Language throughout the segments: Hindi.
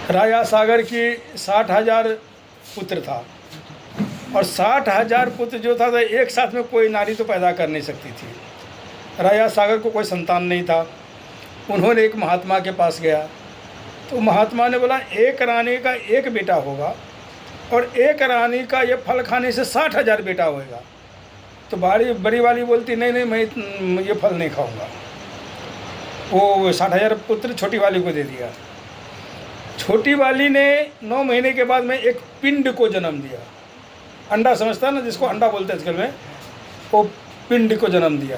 राजा सागर की 60,000 पुत्र था, और 60,000 पुत्र जो था तो एक साथ में कोई नारी तो पैदा कर नहीं सकती थी। राजा सागर को कोई संतान नहीं था। उन्होंने एक महात्मा के पास गया, तो महात्मा ने बोला एक रानी का एक बेटा होगा और एक रानी का ये फल खाने से 60,000 बेटा होएगा। तो बड़ी वाली बोलती नहीं नहीं, मैं ये फल नहीं खाऊंगा। वो 60,000 पुत्र छोटी वाली को दे दिया। छोटी वाली ने 9 महीने के बाद में एक पिंड को जन्म दिया। अंडा समझता ना, जिसको अंडा बोलते हैं आजकल में, वो पिंड को जन्म दिया।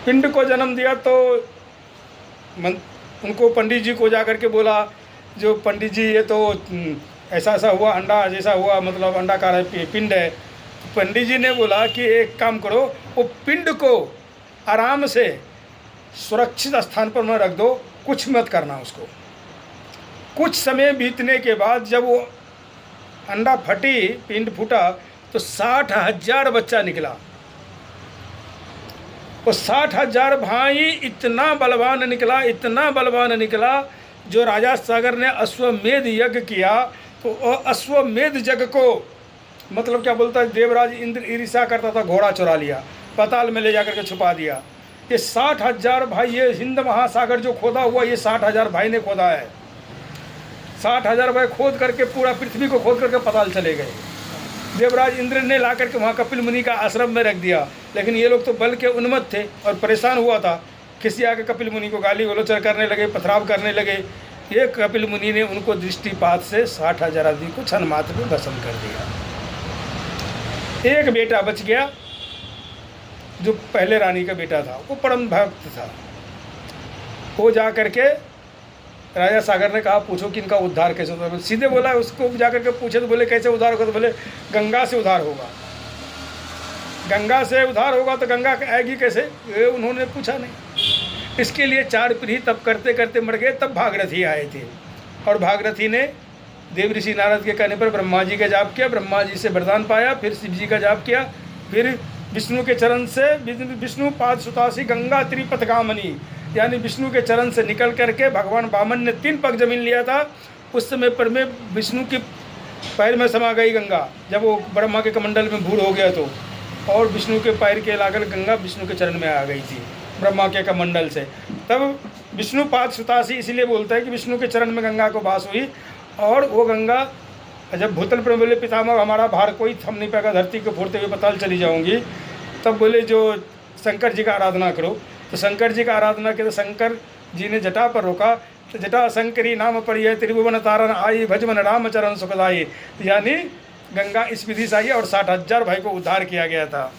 पिंड को जन्म दिया तो उनको पंडित जी को जा कर के बोला, जो पंडित जी ये तो ऐसा ऐसा हुआ, अंडा जैसा हुआ, मतलब अंडाकार पिंड है। पंडित जी ने बोला कि एक काम करो, वो पिंड को आराम से सुरक्षित स्थान पर मत रख दो, कुछ मत करना उसको। कुछ समय बीतने के बाद जब वो अंडा फटी, पिंड फूटा, तो 60,000 बच्चा निकला। वो 60,000 भाई इतना बलवान निकला, इतना बलवान निकला, जो राजा सागर ने अश्वमेध यज्ञ किया, तो अश्वमेध यज्ञ को मतलब क्या बोलता है, देवराज इंद्र ईर्ष्या करता था, घोड़ा चुरा लिया, पाताल में ले जाकर के छुपा दिया। ये 60,000 भाई, ये हिंद महासागर जो खोदा हुआ, ये 60,000 भाई ने खोदा है। 60,000 भाई खोद करके पूरा पृथ्वी को खोद करके पाताल चले गए। देवराज इंद्र ने ला करके वहाँ कपिल मुनि का आश्रम में रख दिया, लेकिन ये लोग तो बल के उन्मत्त थे और परेशान हुआ था। खिसिया के कपिल मुनि को गाली गलौच करने लगे, पथराव करने लगे। ये कपिल मुनि ने उनको दृष्टिपात से 60,000 आदमी को क्षण मात्र में भस्म कर दिया। एक बेटा बच गया, जो पहले रानी का बेटा था, वो परम भक्त था। वो जा करके राजा सागर ने कहा पूछो कि इनका उद्धार कैसे होगा। सीधे बोला, उसको जा करके पूछे तो बोले कैसे उद्धार होगा, तो बोले गंगा से उद्धार होगा। गंगा से उद्धार होगा तो गंगा आएगी कैसे, ये उन्होंने पूछा नहीं। इसके लिए 4 पीढ़ी तब करते करते मर गए, तब भागीरथी आए थे। और भागीरथी ने देव ऋषि नारद के कहने पर ब्रह्मा जी का जाप किया, ब्रह्मा जी से वरदान पाया, फिर शिव जी का जाप किया, फिर विष्णु के चरण से, विष्णु पाद सुतासी गंगा त्रिपथगामिनी, यानी विष्णु के चरण से निकल करके भगवान वामन ने 3 पग जमीन लिया था। उस समय पर में विष्णु के पैर में समा गई गंगा, जब वो ब्रह्मा के कमंडल में भूर हो गया तो, और विष्णु के पैर के लाकर गंगा विष्णु के चरण में आ गई थी ब्रह्मा के कमंडल से। तब विष्णु पाद सुतासी इसलिए बोलता है कि विष्णु के चरण में गंगा को वास हुई। और वो गंगा जब भूतल पर बोले पितामह हमारा भार कोई थम नहीं पाएगा, धरती को फोड़ते हुए पाताल चली जाऊंगी, तब बोले जो शंकर जी का आराधना करो। तो शंकर जी का आराधना किया, तो शंकर जी ने जटा पर रोका, तो जटा शंकरी नाम परिय त्रिभुवन तारण आई, भजमन रामचरण सुखदाई, यानी गंगा इस विधि से आई और 60,000 भाई को उद्धार किया गया था।